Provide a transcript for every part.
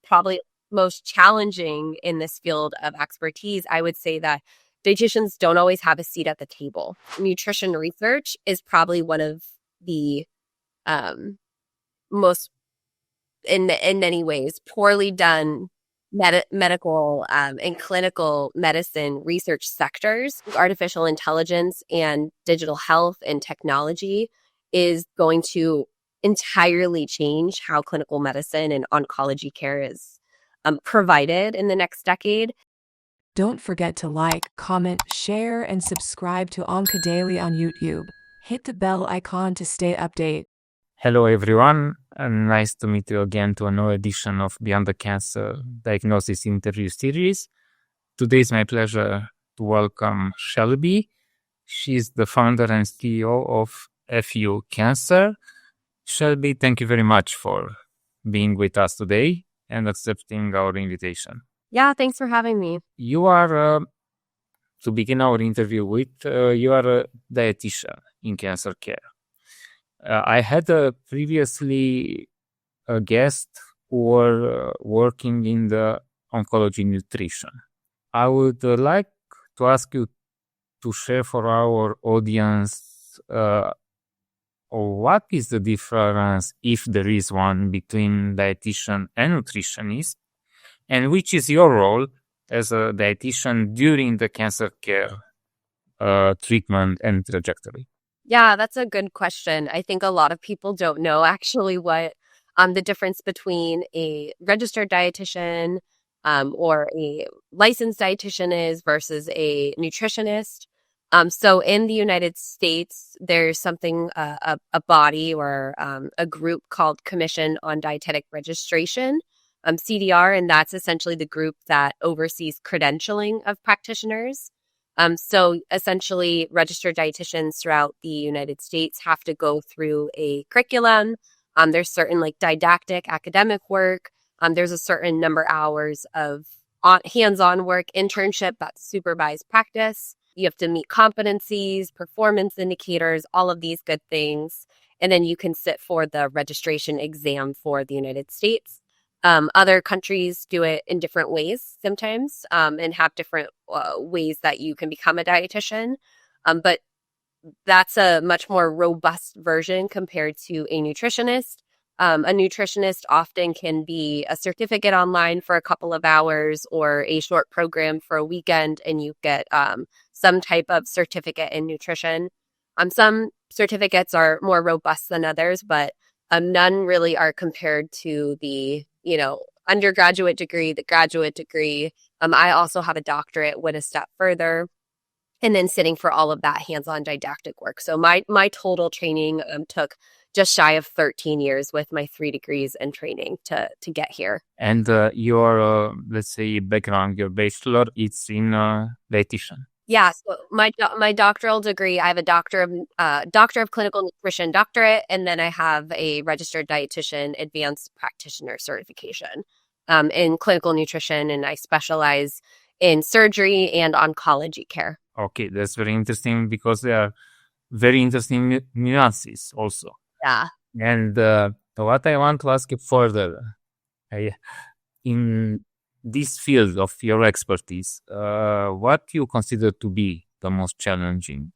probably most challenging in this field of expertise, I would say that dietitians don't always have a seat at the table. Nutrition research is probably one of the most, in many ways, poorly done medical and clinical medicine research sectors. Artificial intelligence and digital health and technology is going to entirely change how clinical medicine and oncology care is provided in the next decade. Don't forget to like, comment, share, and subscribe to OncoDaily on YouTube. Hit the bell icon to stay updated. Hello everyone, and nice to meet you again to another edition of Beyond the Cancer Diagnosis Interview Series. Today is my pleasure to welcome Shelby. She's the founder and CEO of FU Cancer. Shelby, thank you very much for being with us today and accepting our invitation. Yeah, thanks for having me. You are, to begin our interview with, you are a dietitian in cancer care. I had previously a guest who were working in the oncology nutrition. I would like to ask you to share for our audience what is the difference, if there is one, between dietitian and nutritionist, and which is your role as a dietitian during the cancer care treatment and trajectory? Yeah, that's a good question. I think a lot of people don't know actually what the difference between a registered dietitian or a licensed dietitian is versus a nutritionist. So in the United States, there's something, a body or a group called Commission on Dietetic Registration, CDR, and that's essentially the group that oversees credentialing of practitioners. So essentially, registered dietitians throughout the United States have to go through a curriculum. There's certain didactic academic work. There's a certain number of hours of hands-on work, internship, that's supervised practice. You have to meet competencies, performance indicators, all of these good things. And then you can sit for the registration exam for the United States. Other countries do it in different ways sometimes and have different ways that you can become a dietitian. But that's a much more robust version compared to a nutritionist. A nutritionist often can be a certificate online for a couple of hours or a short program for a weekend, and you get some type of certificate in nutrition. Some certificates are more robust than others, but none really are compared to the undergraduate degree, the graduate degree. I also have a doctorate, went a step further, and then sitting for all of that hands-on didactic work. So my total training took just shy of 13 years with my 3 degrees and training to get here. And your, let's say, background, your bachelor, it's in dietitian. Yeah, so my doctoral degree, I have a doctor of clinical nutrition doctorate, and then I have a registered dietitian advanced practitioner certification in clinical nutrition, and I specialize in surgery and oncology care. Okay, that's very interesting because there are very interesting nuances also. Yeah. And what I want to ask you further, in this field of your expertise, what you consider to be the most challenging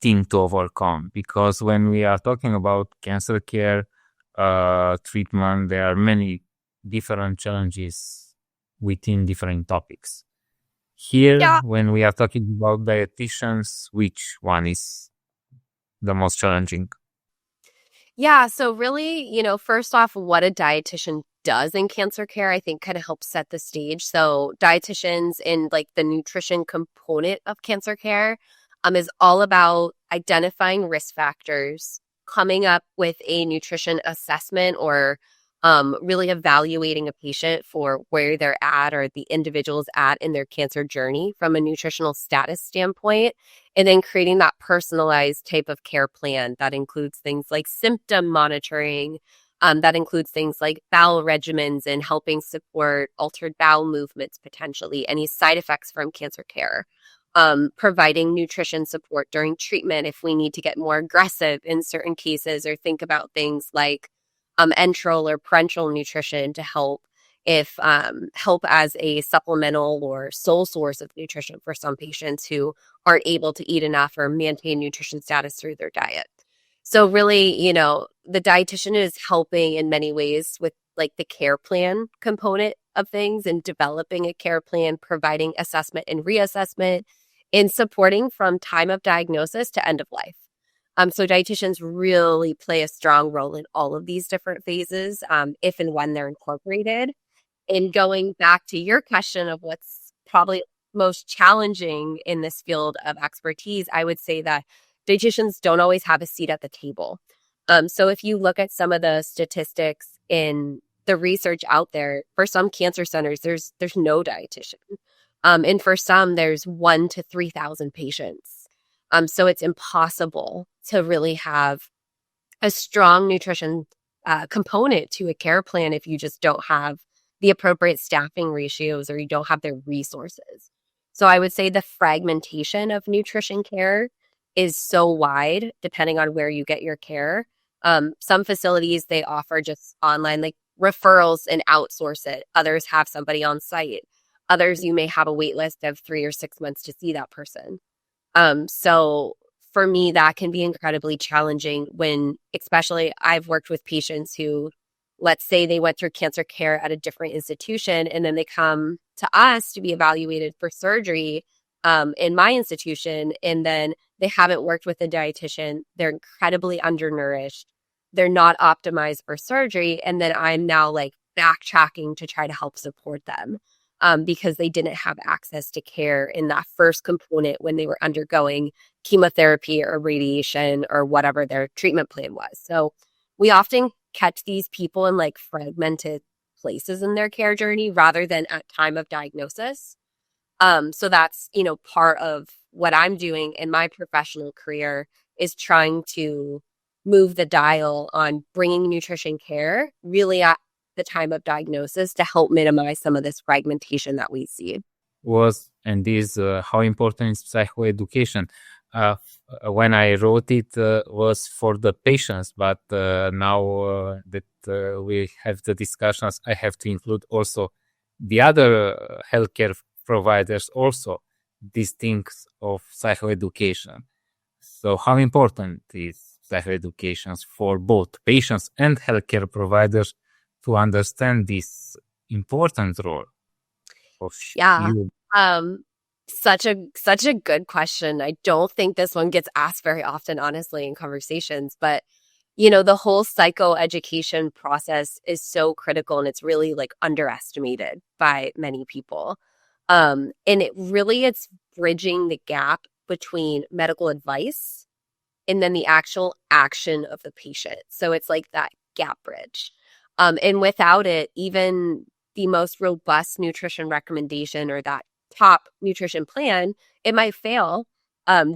thing to overcome? Because when we are talking about cancer care treatment, there are many different challenges within different topics. Here, when we are talking about dietitians, which one is the most challenging? Yeah, so really, first off, what a dietitian does in cancer care, I think kind of helps set the stage. So dietitians in the nutrition component of cancer care is all about identifying risk factors, coming up with a nutrition assessment or really evaluating a patient for where they're at or the individual's at in their cancer journey from a nutritional status standpoint, and then creating that personalized type of care plan that includes things like symptom monitoring, that includes things like bowel regimens and helping support altered bowel movements, potentially any side effects from cancer care, providing nutrition support during treatment if we need to get more aggressive in certain cases, or think about things like enteral or parenteral nutrition to help if help as a supplemental or sole source of nutrition for some patients who aren't able to eat enough or maintain nutrition status through their diet. So really, the dietitian is helping in many ways with like the care plan component of things and developing a care plan, providing assessment and reassessment, and supporting from time of diagnosis to end of life. So dietitians really play a strong role in all of these different phases, if and when they're incorporated. And going back to your question of what's probably most challenging in this field of expertise, I would say that dietitians don't always have a seat at the table. So if you look at some of the statistics in the research out there, for some cancer centers, there's no dietitian. And for some, there's 1,000 to 3,000 patients. So it's impossible to really have a strong nutrition component to a care plan if you just don't have the appropriate staffing ratios or you don't have the resources. So I would say the fragmentation of nutrition care is so wide depending on where you get your care. Some facilities, they offer just online like referrals and outsource it. Others have somebody on site. Others, you may have a wait list of 3 or 6 months to see that person. So for me, that can be incredibly challenging when, especially I've worked with patients who, let's say they went through cancer care at a different institution and then they come to us to be evaluated for surgery in my institution, and then they haven't worked with a dietitian. They're incredibly undernourished. They're not optimized for surgery. And then I'm now like backtracking to try to help support them because they didn't have access to care in that first component when they were undergoing chemotherapy or radiation or whatever their treatment plan was. So we often catch these people in like fragmented places in their care journey rather than at time of diagnosis. So that's, part of what I'm doing in my professional career is trying to move the dial on bringing nutrition care really at the time of diagnosis to help minimize some of this fragmentation that we see. Was and is how important is psychoeducation. When I wrote it was for the patients, but now that we have the discussions, I have to include also the other healthcare providers also these things of psychoeducation. So how important is psychoeducation for both patients and healthcare providers to understand this important role of Yeah. you? Such a good question. I don't think this one gets asked very often, honestly, in conversations, but the whole psychoeducation process is so critical and it's really like underestimated by many people. And it's bridging the gap between medical advice and then the actual action of the patient. So it's like that gap bridge. And without it, even the most robust nutrition recommendation or that top nutrition plan, it might fail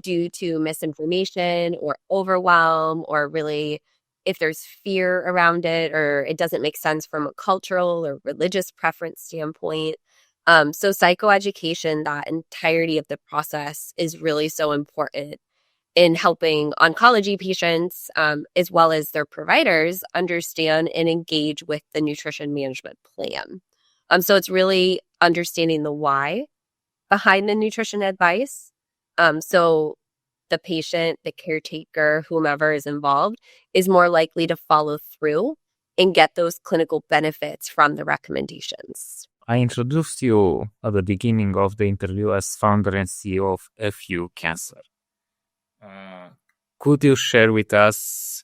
due to misinformation or overwhelm, or really if there's fear around it or it doesn't make sense from a cultural or religious preference standpoint. So psychoeducation, that entirety of the process is really so important in helping oncology patients, as well as their providers, understand and engage with the nutrition management plan. So it's really understanding the why behind the nutrition advice. So the patient, the caretaker, whomever is involved, is more likely to follow through and get those clinical benefits from the recommendations. I introduced you at the beginning of the interview as founder and CEO of FU Cancer. Could you share with us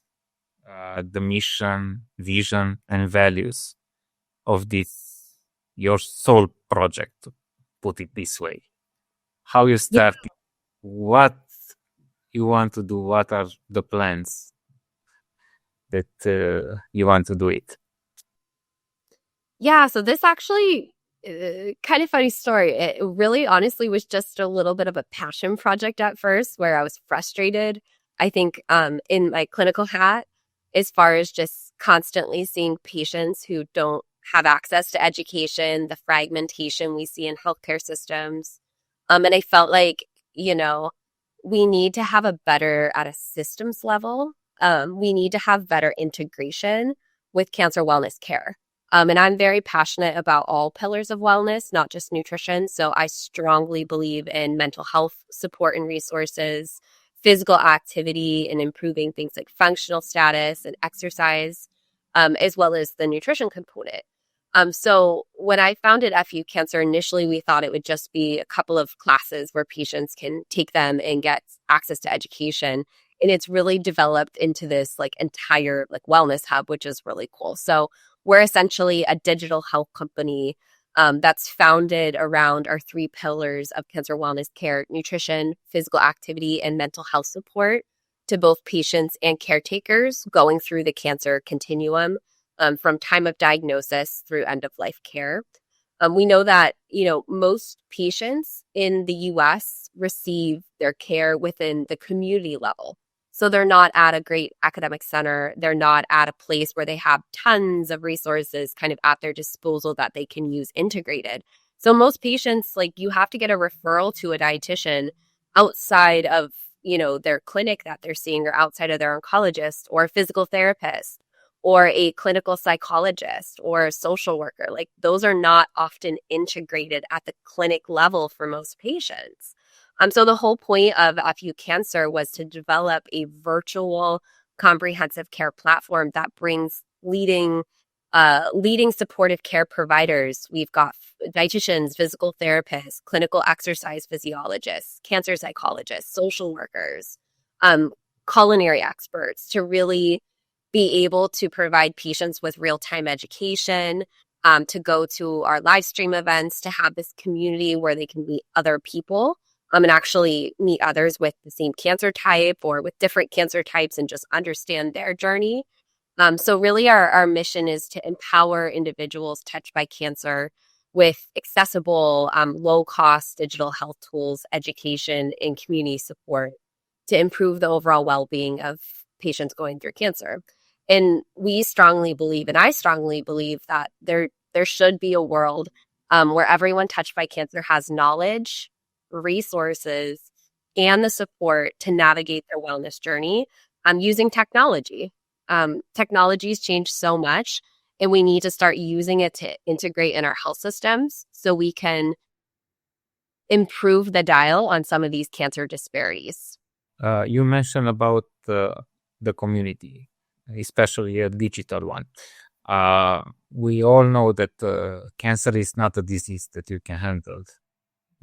the mission, vision, and values of this, your soul project, to put it this way? How you started, what you want to do, what are the plans that you want to do it? Yeah, so this actually, kind of funny story. It really honestly was just a little bit of a passion project at first where I was frustrated, I think, in my clinical hat, as far as just constantly seeing patients who don't have access to education, the fragmentation we see in healthcare systems. And I felt like, we need to have a better, at a systems level, we need to have better integration with cancer wellness care. And I'm very passionate about all pillars of wellness, not just nutrition. So I strongly believe in mental health support and resources, physical activity, and improving things like functional status and exercise, as well as the nutrition component. So when I founded FU Cancer, initially we thought it would just be a couple of classes where patients can take them and get access to education. And it's really developed into this like entire like wellness hub, which is really cool. So we're essentially a digital health company that's founded around our three pillars of cancer wellness care: nutrition, physical activity, and mental health support to both patients and caretakers going through the cancer continuum, from time of diagnosis through end of life care. We know that, most patients in the US receive their care within the community level. So they're not at a great academic center. They're not at a place where they have tons of resources kind of at their disposal that they can use integrated. So most patients, like, you have to get a referral to a dietitian outside of, their clinic that they're seeing, or outside of their oncologist or a physical therapist or a clinical psychologist or a social worker. Like, those are not often integrated at the clinic level for most patients. So the whole point of FU Cancer was to develop a virtual comprehensive care platform that brings leading supportive care providers. We've got dietitians, physical therapists, clinical exercise physiologists, cancer psychologists, social workers, culinary experts, to really be able to provide patients with real-time education, to go to our live stream events, to have this community where they can meet other people, and actually meet others with the same cancer type or with different cancer types and just understand their journey. So really our mission is to empower individuals touched by cancer with accessible, low-cost digital health tools, education, and community support to improve the overall well-being of patients going through cancer. And we strongly believe, and I strongly believe, that there should be a world where everyone touched by cancer has knowledge, resources, and the support to navigate their wellness journey using technology. Technology's changed so much, and we need to start using it to integrate in our health systems so we can improve the dial on some of these cancer disparities. You mentioned about the community, especially a digital one. We all know that cancer is not a disease that you can handle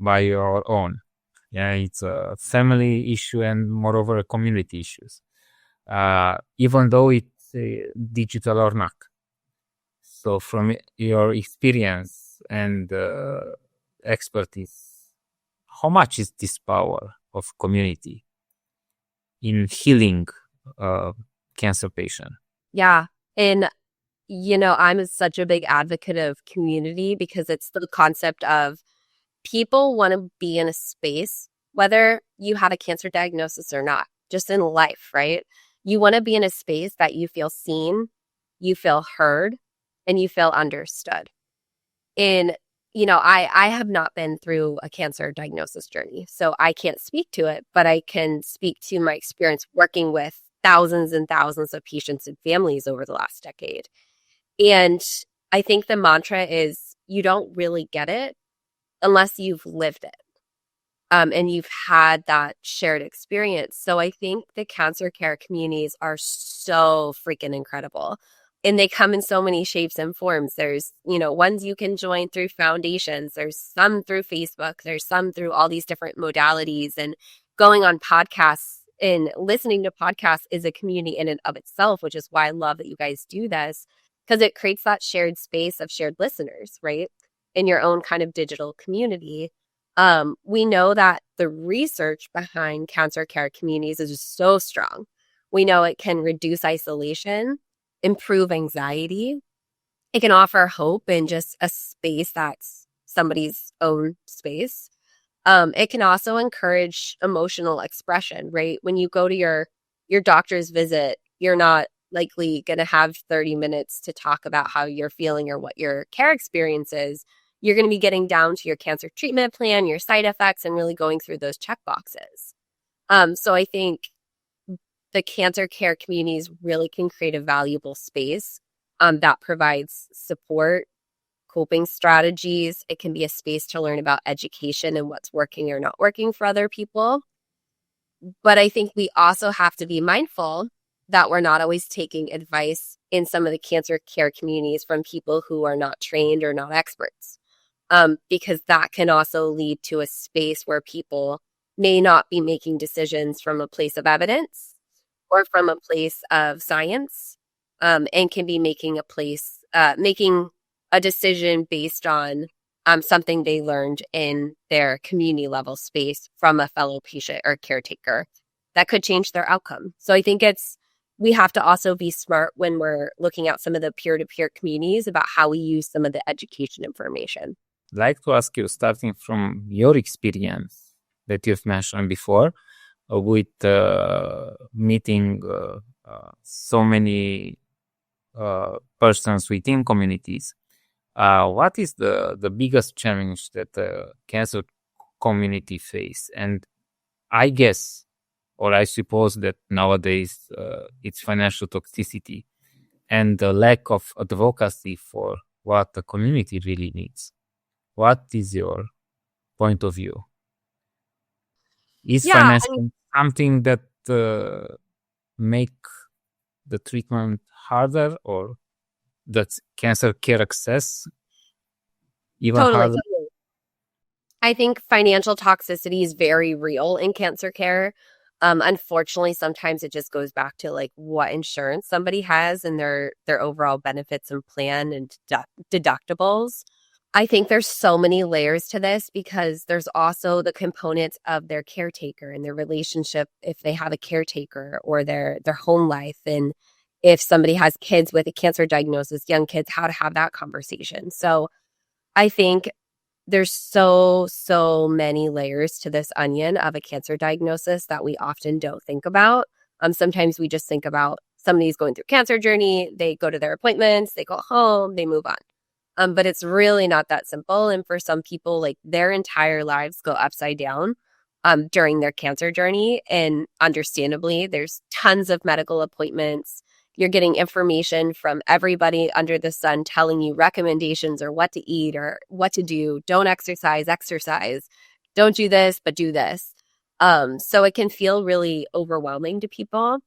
by your own. Yeah, it's a family issue and moreover a community issues, even though it's digital or not. So from your experience and expertise, how much is this power of community in healing cancer patient? Yeah. And, I'm such a big advocate of community because it's the concept of people want to be in a space, whether you have a cancer diagnosis or not, just in life, right? You want to be in a space that you feel seen, you feel heard, and you feel understood. And, I have not been through a cancer diagnosis journey, so I can't speak to it, but I can speak to my experience working with thousands and thousands of patients and families over the last decade. And I think the mantra is, you don't really get it unless you've lived it, and you've had that shared experience. So I think the cancer care communities are so freaking incredible. And they come in so many shapes and forms. There's, ones you can join through foundations. There's some through Facebook. There's some through all these different modalities. And going on podcasts and listening to podcasts is a community in and of itself, which is why I love that you guys do this, because it creates that shared space of shared listeners, right? In your own kind of digital community. We know that the research behind cancer care communities is just so strong. We know it can reduce isolation, improve anxiety. It can offer hope in just a space that's somebody's own space. It can also encourage emotional expression, right? When you go to your doctor's visit, you're not likely going to have 30 minutes to talk about how you're feeling or what your care experience is. You're going to be getting down to your cancer treatment plan, your side effects, and really going through those check boxes. So I think the cancer care communities really can create a valuable space that provides support, coping strategies. It can be a space to learn about education and what's working or not working for other people. But I think we also have to be mindful that we're not always taking advice in some of the cancer care communities from people who are not trained or not experts, because that can also lead to a space where people may not be making decisions from a place of evidence or from a place of science, and can be making a decision based on something they learned in their community level space from a fellow patient or caretaker that could change their outcome. So I think we have to also be smart when we're looking at some of the peer-to-peer communities about how we use some of the education information. I'd like to ask you, starting from your experience that you've mentioned before, with meeting so many persons within communities, what is the biggest challenge that the cancer community face? And I guess, or I suppose that nowadays it's financial toxicity and the lack of advocacy for what the community really needs. What is your point of view? Is financing something that make the treatment harder, or that's cancer care access even harder? Totally. I think financial toxicity is very real in cancer care. Unfortunately, sometimes it just goes back to like what insurance somebody has and their overall benefits and plan and deductibles. I think there's so many layers to this because there's also the components of their caretaker and their relationship if they have a caretaker, or their home life, and if somebody has kids with a cancer diagnosis, young kids, how to have that conversation. So I think there's so many layers to this onion of a cancer diagnosis that we often don't think about. Sometimes we just think about somebody's going through cancer journey, they go to their appointments, they go home, they move on. But it's really not that simple. And for some people, like their entire lives go upside down during their cancer journey. And understandably, there's tons of medical appointments. You're getting information from everybody under the sun telling you recommendations or what to eat or what to do. Don't exercise. Don't do this, but do this. So it can feel really overwhelming to people.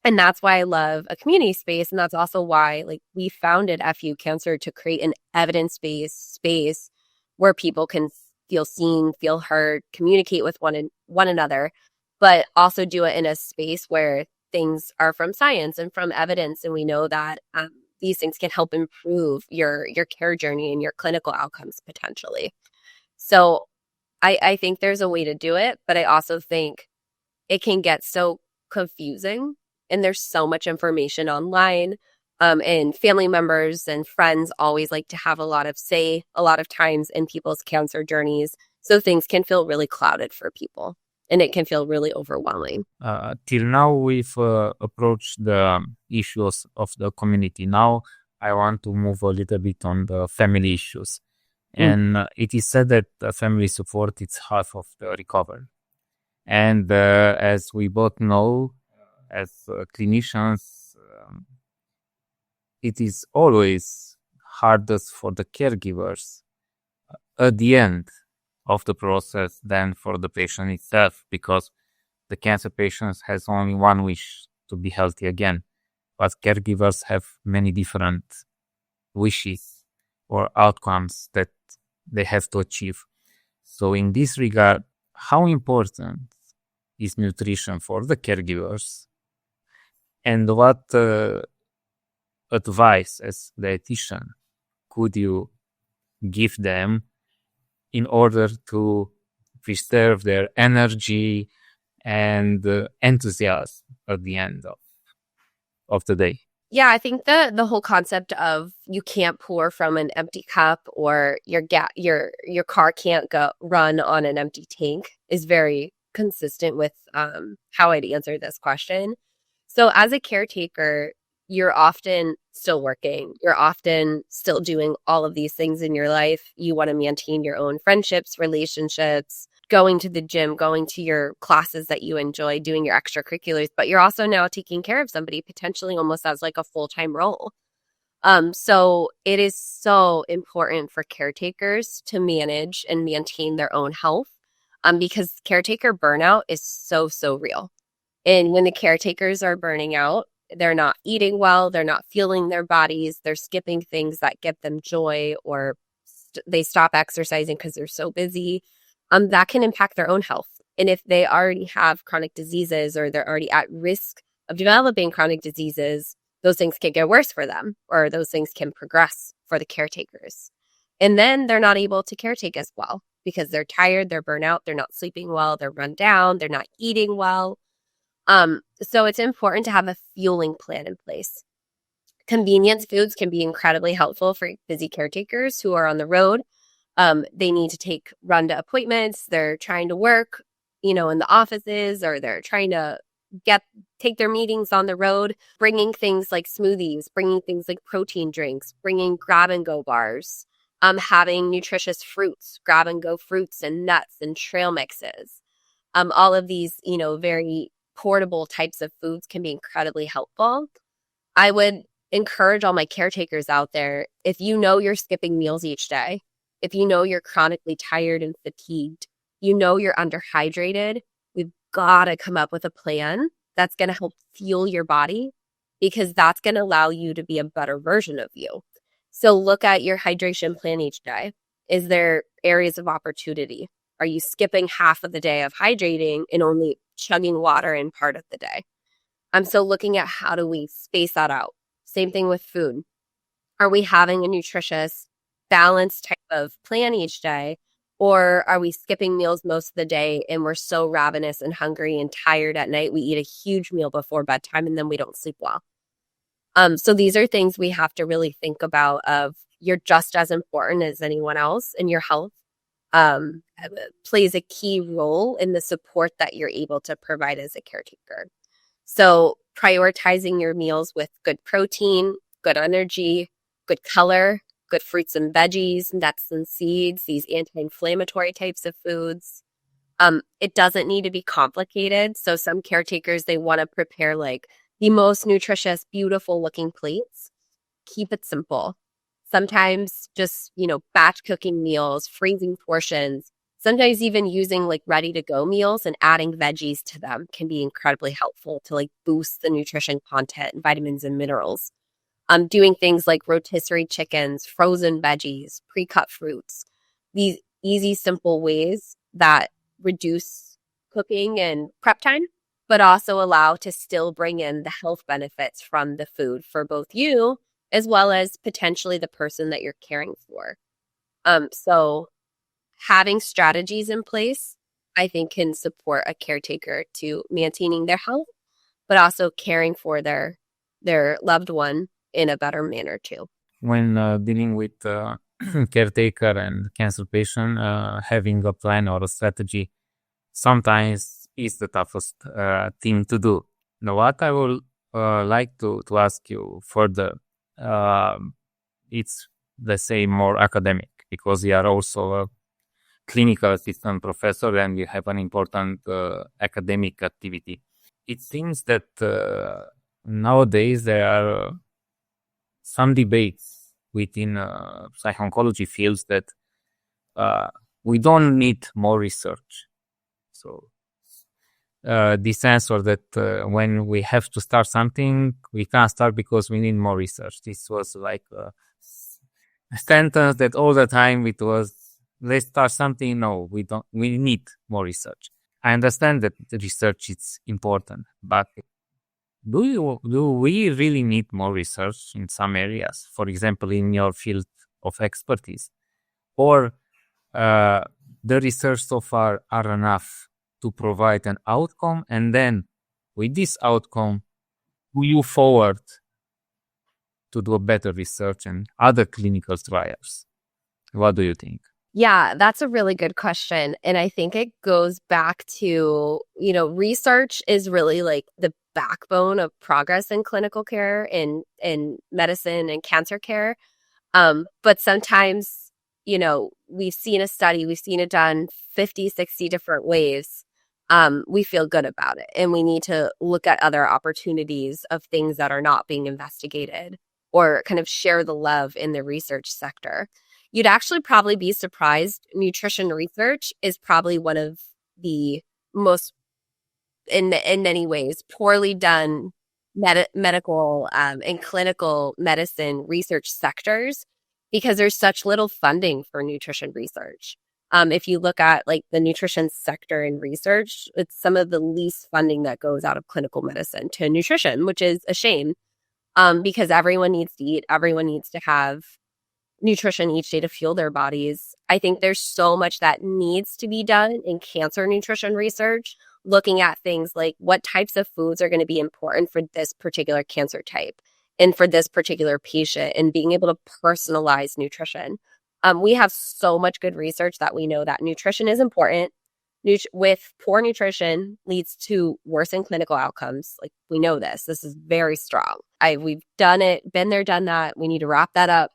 And that's why I love a community space. And that's also why we founded FU Cancer to create an evidence-based space where people can feel seen, feel heard, communicate with one another, but also do it in a space where things are from science and from evidence. And we know that these things can help improve your care journey and your clinical outcomes potentially. So I think there's a way to do it, but I also think it can get so confusing. And there's so much information online, and family members and friends always like to have a lot of say a lot of times in people's cancer journeys. So things can feel really clouded for people, and it can feel really overwhelming. Till now, we've approached the issues of the community. Now, I want to move a little bit on the family issues. And it is said that family support is half of the recovery. And as we both know, as clinicians, it is always hardest for the caregivers at the end of the process than for the patient itself, because the cancer patient has only one wish, to be healthy again. But caregivers have many different wishes or outcomes that they have to achieve. So in this regard, how important is nutrition for the caregivers? And what advice as dietitian could you give them in order to preserve their energy and enthusiasm at the end of the day? Yeah, I think the whole concept of you can't pour from an empty cup, or your car can't run on an empty tank is very consistent with how I'd answer this question. So as a caretaker, you're often still working. You're often still doing all of these things in your life. You want to maintain your own friendships, relationships, going to the gym, going to your classes that you enjoy, doing your extracurriculars, but you're also now taking care of somebody potentially almost as like a full-time role. So it is so important for caretakers to manage and maintain their own health, because caretaker burnout is so, so real. And when the caretakers are burning out, they're not eating well, they're not fueling their bodies, they're skipping things that give them joy, or they stop exercising because they're so busy. That can impact their own health. And if they already have chronic diseases or they're already at risk of developing chronic diseases, those things can get worse for them, or those things can progress for the caretakers. And then they're not able to caretake as well because they're tired, they're burnt out, they're not sleeping well, they're run down, they're not eating well. So it's important to have a fueling plan in place. Convenience foods can be incredibly helpful for busy caretakers who are on the road. They need to run to appointments. They're trying to work, in the offices, or they're trying to take their meetings on the road, bringing things like smoothies, bringing things like protein drinks, bringing grab and go bars, having nutritious fruits, grab and go fruits and nuts and trail mixes. All of these, very portable types of foods can be incredibly helpful. I would encourage all my caretakers out there, if you know you're skipping meals each day, if you know you're chronically tired and fatigued, you're underhydrated, we've got to come up with a plan that's going to help fuel your body, because that's going to allow you to be a better version of you. So look at your hydration plan each day. Is there areas of opportunity? Are you skipping half of the day of hydrating and only chugging water in part of the day? So looking at how do we space that out? Same thing with food. Are we having a nutritious, balanced type of plan each day? Or are we skipping meals most of the day and we're so ravenous and hungry and tired at night, we eat a huge meal before bedtime and then we don't sleep well? So these are things we have to really think about. You're just as important as anyone else, and your health plays a key role in the support that you're able to provide as a caretaker. So prioritizing your meals with good protein, good energy, good color, good fruits and veggies, nuts and seeds, these anti-inflammatory types of foods. It doesn't need to be complicated. So some caretakers, they want to prepare like the most nutritious, beautiful looking plates. Keep it simple. Sometimes just, batch cooking meals, freezing portions, sometimes even using like ready to go meals and adding veggies to them can be incredibly helpful to like boost the nutrition content, vitamins and minerals. Doing things like rotisserie chickens, frozen veggies, pre-cut fruits, these easy, simple ways that reduce cooking and prep time, but also allow to still bring in the health benefits from the food for both you as well as potentially the person that you're caring for. So having strategies in place, I think, can support a caretaker to maintaining their health, but also caring for their loved one in a better manner too. When dealing with caretaker and cancer patient, having a plan or a strategy sometimes is the toughest thing to do. Now, what I would like to ask you further, it's, let's say, more academic, because you are also a clinical assistant professor and you have an important academic activity. It seems that nowadays there are some debates within psycho-oncology fields that we don't need more research. So this answer that when we have to start something, we can't start because we need more research. This was like a sentence that all the time it was, let's start something. No, we don't. We need more research. I understand that the research is important, but do we really need more research in some areas? For example, in your field of expertise, or the research so far are enough to provide an outcome, and then with this outcome, move forward to do a better research and other clinical trials? What do you think? Yeah, that's a really good question. And I think it goes back to, research is really like the backbone of progress in clinical care, in medicine and cancer care. But sometimes, we've seen a study, we've seen it done 50, 60 different ways. We feel good about it. And we need to look at other opportunities of things that are not being investigated or kind of share the love in the research sector. You'd actually probably be surprised. Nutrition research is probably one of the most, in many ways, poorly done medical and clinical medicine research sectors because there's such little funding for nutrition research. If you look at like the nutrition sector in research, it's some of the least funding that goes out of clinical medicine to nutrition, which is a shame because everyone needs to eat, everyone needs to have nutrition each day to fuel their bodies. I think there's so much that needs to be done in cancer nutrition research, looking at things like what types of foods are going to be important for this particular cancer type and for this particular patient, and being able to personalize nutrition. We have so much good research that we know that nutrition is important. With poor nutrition leads to worsened clinical outcomes. Like, we know this. This is very strong. We've done it, been there, done that. We need to wrap that up.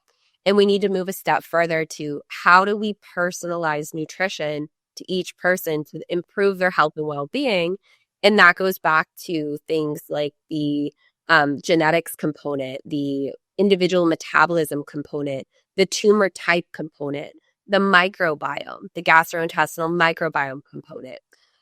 And we need to move a step further to how do we personalize nutrition to each person to improve their health and well-being. And that goes back to things like the genetics component, the individual metabolism component, the tumor type component, the microbiome, the gastrointestinal microbiome component.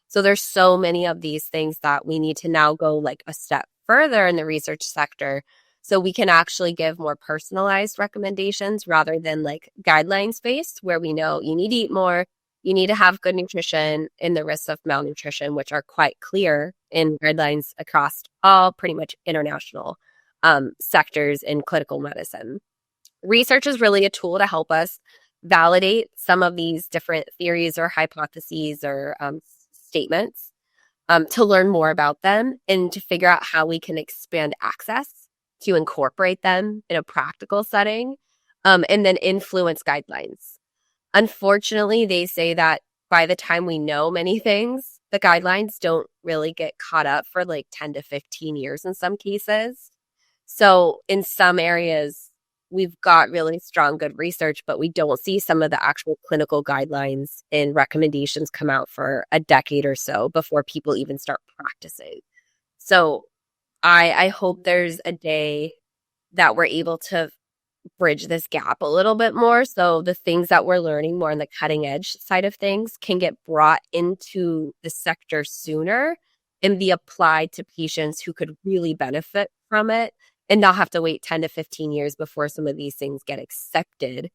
So there's so many of these things that we need to now go like a step further in the research sector so we can actually give more personalized recommendations rather than like guidelines based, where we know you need to eat more, you need to have good nutrition, and the risks of malnutrition, which are quite clear in guidelines across all pretty much international sectors in clinical medicine. Research is really a tool to help us validate some of these different theories or hypotheses or statements, to learn more about them and to figure out how we can expand access to incorporate them in a practical setting, and then influence guidelines. Unfortunately, they say that by the time we know many things, the guidelines don't really get caught up for like 10 to 15 years in some cases. So in some areas, we've got really strong, good research, but we don't see some of the actual clinical guidelines and recommendations come out for a decade or so before people even start practicing. So I hope there's a day that we're able to bridge this gap a little bit more. So the things that we're learning more on the cutting edge side of things can get brought into the sector sooner and be applied to patients who could really benefit from it, and not have to wait 10 to 15 years before some of these things get accepted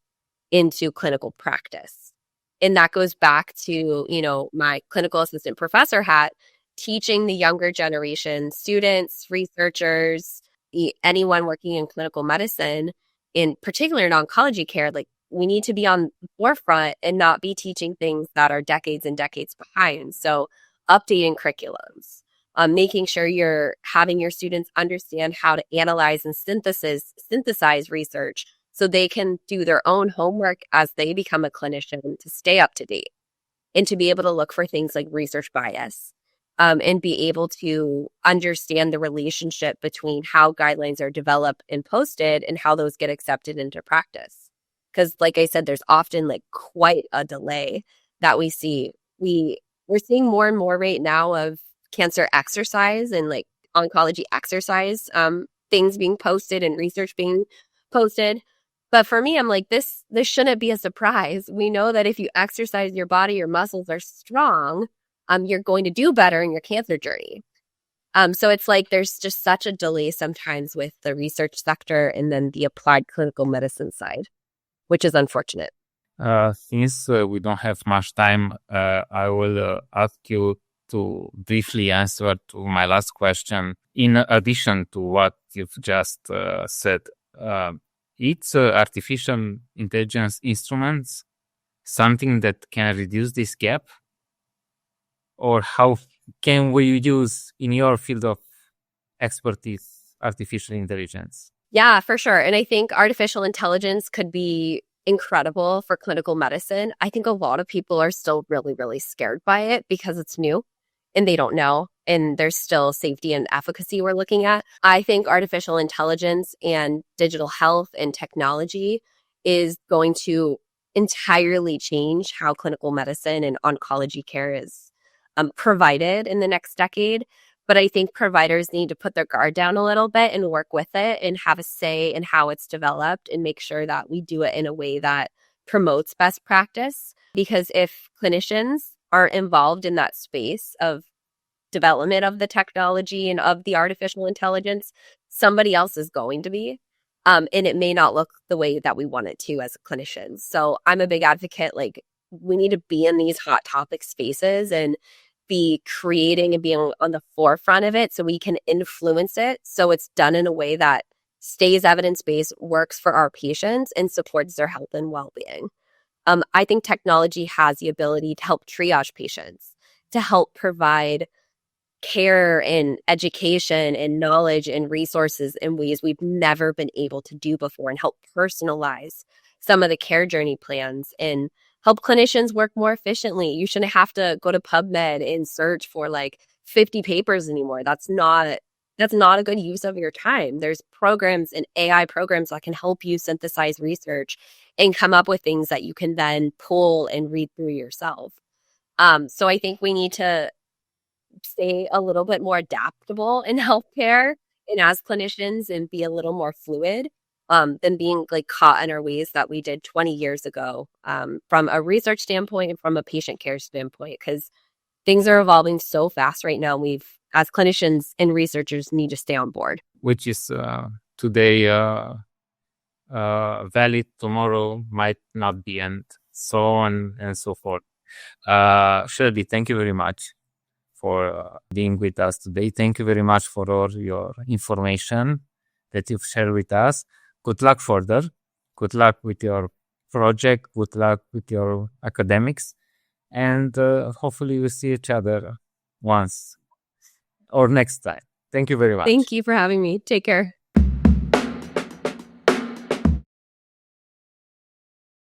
into clinical practice. And that goes back to, my clinical assistant professor hat, teaching the younger generation, students, researchers, anyone working in clinical medicine, in particular in oncology care. Like, we need to be on the forefront and not be teaching things that are decades and decades behind. So updating curriculums, making sure you're having your students understand how to analyze and synthesize research so they can do their own homework as they become a clinician to stay up to date and to be able to look for things like research bias, and be able to understand the relationship between how guidelines are developed and posted and how those get accepted into practice. Because like I said, there's often like quite a delay that we see. We're seeing more and more right now of cancer exercise and like oncology exercise things being posted and research being posted. But for me, I'm like, this shouldn't be a surprise. We know that if you exercise your body, your muscles are strong, you're going to do better in your cancer journey. So it's like there's just such a delay sometimes with the research sector and then the applied clinical medicine side, which is unfortunate. Since we don't have much time, I will ask you to briefly answer to my last question. In addition to what you've just said, it's artificial intelligence instruments something that can reduce this gap? Or how can we use, in your field of expertise, artificial intelligence? Yeah, for sure. And I think artificial intelligence could be incredible for clinical medicine. I think a lot of people are still really, really scared by it because it's new and they don't know. And there's still safety and efficacy we're looking at. I think artificial intelligence and digital health and technology is going to entirely change how clinical medicine and oncology care is provided in the next decade. But I think providers need to put their guard down a little bit and work with it and have a say in how it's developed and make sure that we do it in a way that promotes best practice. Because if clinicians aren't involved in that space of development of the technology and of the artificial intelligence, somebody else is going to be. And it may not look the way that we want it to as clinicians. So I'm a big advocate, like, we need to be in these hot topic spaces and be creating and being on the forefront of it so we can influence it. So it's done in a way that stays evidence-based, works for our patients, and supports their health and well-being. I think technology has the ability to help triage patients, to help provide care and education and knowledge and resources in ways we've never been able to do before, and help personalize some of the care journey plans and help clinicians work more efficiently. You shouldn't have to go to PubMed and search for like 50 papers anymore. That's not a good use of your time. There's programs and AI programs that can help you synthesize research and come up with things that you can then pull and read through yourself. So I think we need to stay a little bit more adaptable in healthcare and as clinicians and be a little more fluid than being like caught in our ways that we did 20 years ago from a research standpoint and from a patient care standpoint, because things are evolving so fast right now. As clinicians and researchers, need to stay on board. Which is today valid, tomorrow might not be, and so on and so forth. Shelby, thank you very much for being with us today. Thank you very much for all your information that you've shared with us. Good luck further. Good luck with your project. Good luck with your academics. And hopefully we'll see each other once or next time. Thank you very much. Thank you for having me. Take care.